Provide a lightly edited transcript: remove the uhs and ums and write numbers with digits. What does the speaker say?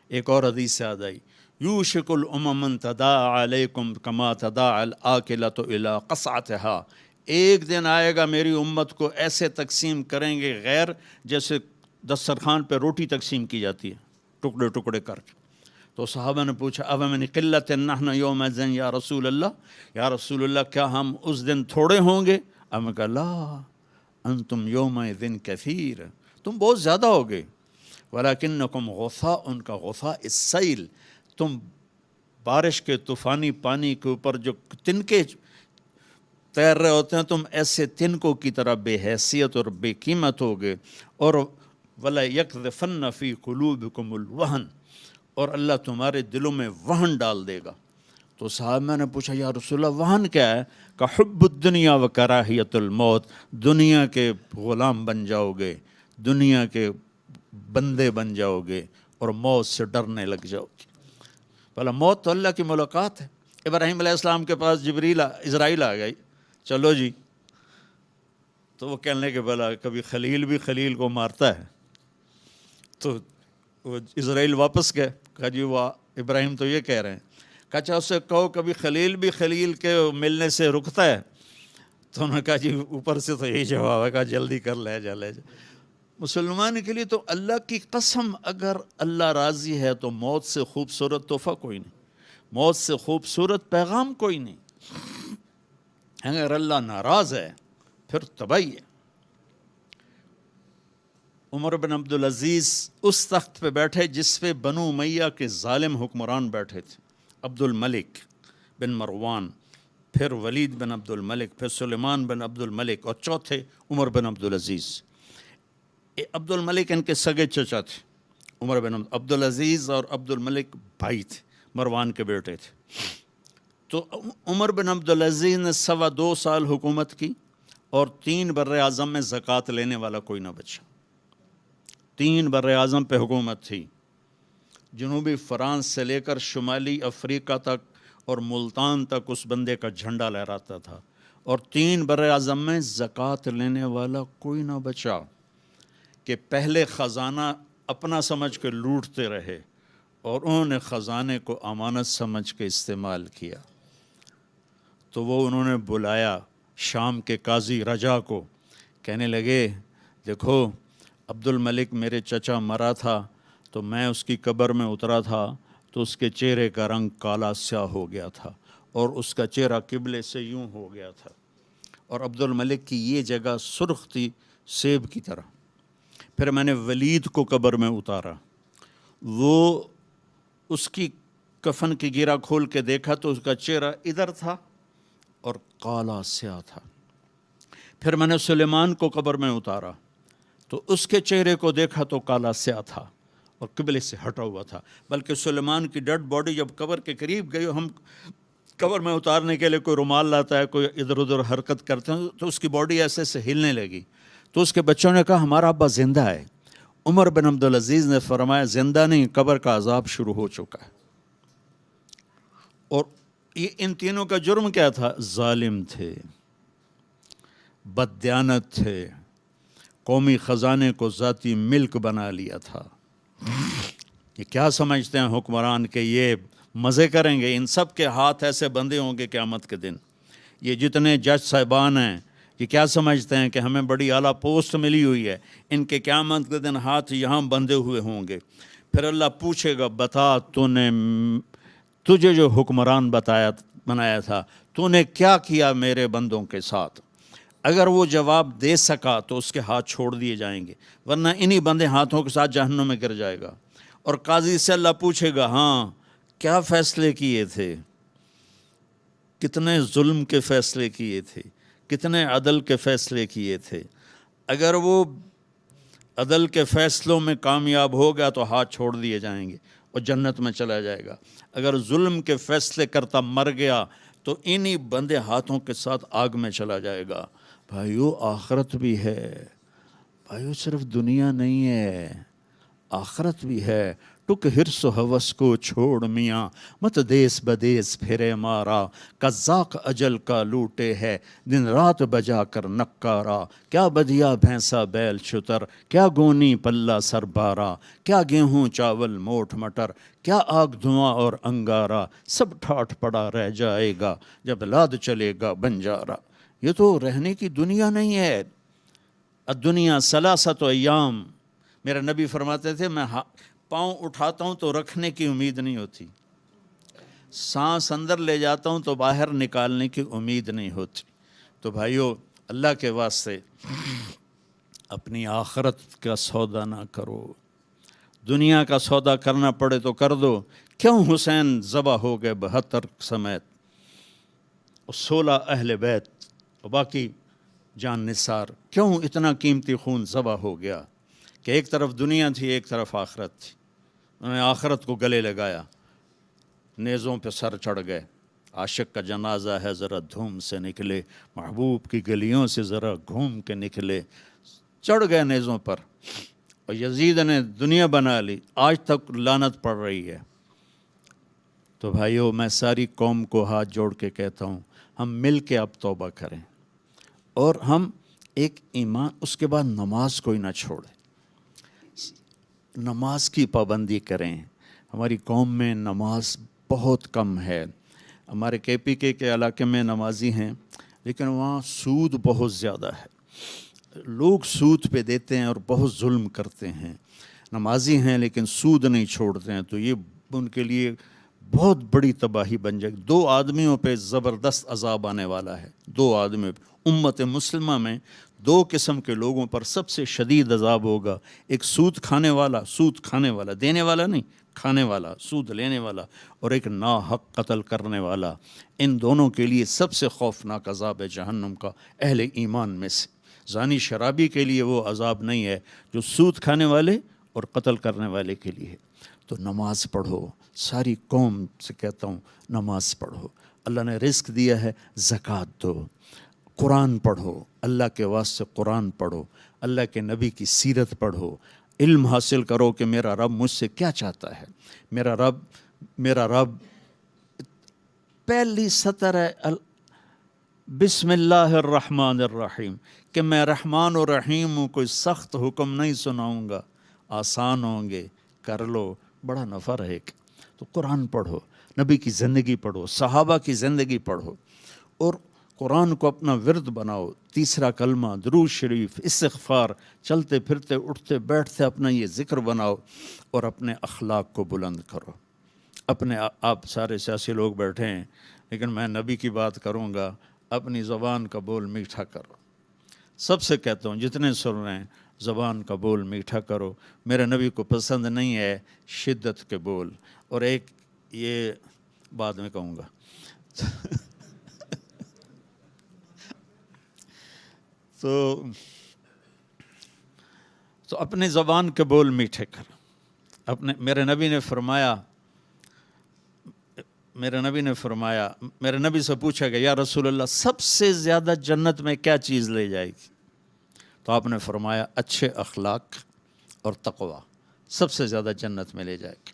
ایک اور حدیث یاد آئی، یوشک الامم تداعی علیکم کما تداعی الاکلۃ الی قصعتها، ایک دن آئے گا میری امت کو ایسے تقسیم کریں گے غیر جیسے دسترخوان پہ روٹی تقسیم کی جاتی ہے ٹکڑے ٹکڑے کر کے۔ تو صحابہ نے پوچھا اب من قلت نحن یومئذ یا رسول اللہ، یا رسول اللہ کیا ہم اس دن تھوڑے ہوں گے؟ اب میں کہا لا انتم یومئذ کثیر، تم بہت زیادہ ہوگے، ولکنکم غثاء، ان کا غثاء السیل، تم بارش کے طوفانی پانی کے اوپر جو تنکے تیر رہے ہوتے ہیں، تم ایسے تنکوں کی طرح بے حیثیت اور بے قیمت ہوگے، اور وَلَا يَقْذِفَنَّ فِي قُلُوبِكُمُ الْوَهْنَ، اور اللہ تمہارے دلوں میں وہن ڈال دے گا۔ تو صحابہ نے پوچھا یا رسول اللہ وہن کیا ہے؟ کہ حب الدنیا و کراہیت الموت، دنیا کے غلام بن جاؤ گے، دنیا کے بندے بن جاؤ گے، اور موت سے ڈرنے لگ جاؤ گے۔ بھلا موت تو اللہ کی ملاقات ہے۔ ابراہیم علیہ السلام کے پاس اسرائیل آ گئی، چلو جی، تو وہ کہنے کہ بھلا کبھی خلیل بھی خلیل کو مارتا ہے؟ تو وہ اسرائیل واپس گئے، کہا جی وہ ابراہیم تو یہ کہہ رہے ہیں، کہا اچھا اس سے کہو کبھی خلیل بھی خلیل کے ملنے سے رکتا ہے؟ تو انہوں نے کہا جی اوپر سے تو یہی جواب ہے، کہا جلدی کر لے جا لے جا۔ مسلمان کے لیے تو اللہ کی قسم اگر اللہ راضی ہے تو موت سے خوبصورت تحفہ کوئی نہیں، موت سے خوبصورت پیغام کوئی نہیں۔ اگر اللہ ناراض ہے پھر تباہی ہے۔ عمر بن عبدالعزیز اس تخت پہ بیٹھے جس پہ بنو امیہ کے ظالم حکمران بیٹھے تھے، عبد الملک بن مروان، پھر ولید بن عبد الملک، پھر سلیمان بن عبد الملک، اور چوتھے عمر بن عبدالعزیز۔ عبد الملک ان کے سگے چچا تھے، عمر بن عبدالعزیز اور عبد الملک بھائی تھے، مروان کے بیٹے تھے۔ تو عمر بن عبدالعزیز نے 2.25 سال حکومت کی، اور 3 براعظم میں زکوٰۃ لینے والا کوئی نہ بچا۔ 3 براعظم پہ حکومت تھی، جنوبی فرانس سے لے کر شمالی افریقہ تک اور ملتان تک اس بندے کا جھنڈا لہراتا تھا، اور 3 براعظم میں زکوٰۃ لینے والا کوئی نہ بچا، کہ پہلے خزانہ اپنا سمجھ کے لوٹتے رہے، اور انہوں نے خزانے کو امانت سمجھ کے استعمال کیا۔ تو وہ انہوں نے بلایا شام کے قاضی رجا کو، کہنے لگے دیکھو عبد الملک میرے چچا مرا تھا تو میں اس کی قبر میں اترا تھا تو اس کے چہرے کا رنگ کالا سیاہ ہو گیا تھا، اور اس کا چہرہ قبلے سے یوں ہو گیا تھا، اور عبد الملک کی یہ جگہ سرخ تھی سیب کی طرح۔ پھر میں نے ولید کو قبر میں اتارا، وہ اس کی کفن کی گیرا کھول کے دیکھا تو اس کا چہرہ ادھر تھا اور کالا سیاہ تھا۔ پھر میں نے سلیمان کو قبر میں اتارا تو اس کے چہرے کو دیکھا تو کالا سیاہ تھا اور قبلے سے ہٹا ہوا تھا، بلکہ سلیمان کی ڈیڈ باڈی جب قبر کے قریب گئی، ہم قبر میں اتارنے کے لیے کوئی رومال لاتا ہے، کوئی ادھر ادھر حرکت کرتے ہیں تو اس کی باڈی ایسے سے ہلنے لگی، تو اس کے بچوں نے کہا ہمارا ابا زندہ ہے۔ عمر بن عبدالعزیز نے فرمایا زندہ نہیں، قبر کا عذاب شروع ہو چکا ہے۔ اور یہ ان تینوں کا جرم کیا تھا؟ ظالم تھے، بددیانت تھے، قومی خزانے کو ذاتی ملک بنا لیا تھا۔ یہ کیا سمجھتے ہیں حکمران کہ یہ مزے کریں گے؟ ان سب کے ہاتھ ایسے بندھے ہوں گے قیامت کے دن۔ یہ جتنے جج صاحبان ہیں یہ کیا سمجھتے ہیں کہ ہمیں بڑی اعلیٰ پوسٹ ملی ہوئی ہے؟ ان کے قیامت کے دن ہاتھ یہاں بندھے ہوئے ہوں گے۔ پھر اللہ پوچھے گا بتا تجھے جو حکمران بنایا تھا تو نے کیا کیا میرے بندوں کے ساتھ؟ اگر وہ جواب دے سکا تو اس کے ہاتھ چھوڑ دیے جائیں گے، ورنہ انہی بندے ہاتھوں کے ساتھ جہنم میں گر جائے گا۔ اور قاضی سے اللہ پوچھے گا ہاں کیا فیصلے کیے تھے، کتنے ظلم کے فیصلے کیے تھے، کتنے عدل کے فیصلے کیے تھے؟ اگر وہ عدل کے فیصلوں میں کامیاب ہو گیا تو ہاتھ چھوڑ دیے جائیں گے اور جنت میں چلا جائے گا۔ اگر ظلم کے فیصلے کرتا مر گیا تو انہی بندے ہاتھوں کے ساتھ آگ میں چلا جائے گا۔ بھائیو آخرت بھی ہے، بھائیو صرف دنیا نہیں ہے، آخرت بھی ہے۔ ٹک ہرس و ہوس کو چھوڑ میاں، مت دیس بدیس پھرے مارا، قزاق اجل کا لوٹے ہے دن رات بجا کر نکارا، کیا بدیا بھینسا بیل شتر، کیا گونی پلہ سر بارا، کیا گیہوں چاول موٹ مٹر، کیا آگ دھواں اور انگارا، سب ٹھاٹھ پڑا رہ جائے گا جب لاد چلے گا بنجارا۔ یہ تو رہنے کی دنیا نہیں ہے۔ الدنیا ثلاثۃ ایام، میرے نبی فرماتے تھے میں پاؤں اٹھاتا ہوں تو رکھنے کی امید نہیں ہوتی، سانس اندر لے جاتا ہوں تو باہر نکالنے کی امید نہیں ہوتی۔ تو بھائیو، اللہ کے واسطے اپنی آخرت کا سودا نہ کرو، دنیا کا سودا کرنا پڑے تو کر دو۔ کیوں حسین ذبح ہو گئے 72 سمیت، 16 اہل بیت اور باقی جان نثار، کیوں اتنا قیمتی خون ذبح ہو گیا؟ کہ ایک طرف دنیا تھی، ایک طرف آخرت تھی، انہوں نے آخرت کو گلے لگایا، نیزوں پہ سر چڑھ گئے۔ عاشق کا جنازہ ہے ذرا دھوم سے نکلے، محبوب کی گلیوں سے ذرا گھوم کے نکلے، چڑھ گئے نیزوں پر، اور یزید نے دنیا بنا لی، آج تک لعنت پڑ رہی ہے۔ تو بھائیو، میں ساری قوم کو ہاتھ جوڑ کے کہتا ہوں، ہم مل کے اب توبہ کریں، اور ہم ایک ایمان، اس کے بعد نماز کوئی نہ چھوڑے، نماز کی پابندی کریں۔ ہماری قوم میں نماز بہت کم ہے، ہمارے KPK کے علاقے میں نمازی ہیں، لیکن وہاں سود بہت زیادہ ہے، لوگ سود پہ دیتے ہیں اور بہت ظلم کرتے ہیں۔ نمازی ہیں لیکن سود نہیں چھوڑتے ہیں، تو یہ ان کے لیے بہت بڑی تباہی بن جائے گی۔ 2 آدمیوں پہ زبردست عذاب آنے والا ہے، 2 آدمیوں پہ۔ امت مسلمہ میں 2 قسم کے لوگوں پر سب سے شدید عذاب ہوگا، ایک سود کھانے والا، دینے والا نہیں، کھانے والا، سود لینے والا، اور ایک ناحق قتل کرنے والا۔ ان دونوں کے لیے سب سے خوفناک عذاب ہے جہنم کا، اہل ایمان میں سے۔ زانی شرابی کے لیے وہ عذاب نہیں ہے جو سود کھانے والے اور قتل کرنے والے کے لیے ہے۔ تو نماز پڑھو، ساری قوم سے کہتا ہوں نماز پڑھو، اللہ نے رزق دیا ہے، زکوٰۃ دو، قرآن پڑھو، اللہ کے واسطے قرآن پڑھو، اللہ کے نبی کی سیرت پڑھو، علم حاصل کرو کہ میرا رب مجھ سے کیا چاہتا ہے۔ میرا رب پہلی سطر ہے بسم اللہ الرحمن الرحیم، کہ میں رحمان و رحیم ہوں، کوئی سخت حکم نہیں سناؤں گا، آسان ہوں گے، کر لو، بڑا نفع رہے گا۔ تو قرآن پڑھو، نبی کی زندگی پڑھو، صحابہ کی زندگی پڑھو، اور قرآن کو اپنا ورد بناؤ۔ تیسرا کلمہ، درود شریف، استغفار، چلتے پھرتے اٹھتے بیٹھتے اپنا یہ ذکر بناؤ، اور اپنے اخلاق کو بلند کرو۔ آپ سارے سیاسی لوگ بیٹھے ہیں، لیکن میں نبی کی بات کروں گا، اپنی زبان کا بول میٹھا کرو۔ سب سے کہتا ہوں، جتنے سن رہے ہیں، زبان کا بول میٹھا کرو۔ میرے نبی کو پسند نہیں ہے شدت کے بول، اور ایک یہ بعد میں کہوں گا۔ تو اپنے زبان کے بول میٹھے کرو۔ میرے نبی نے سے پوچھا کہ یا رسول اللہ، سب سے زیادہ جنت میں کیا چیز لے جائے گی؟ تو آپ نے فرمایا اچھے اخلاق اور تقوی سب سے زیادہ جنت میں لے جائے گی۔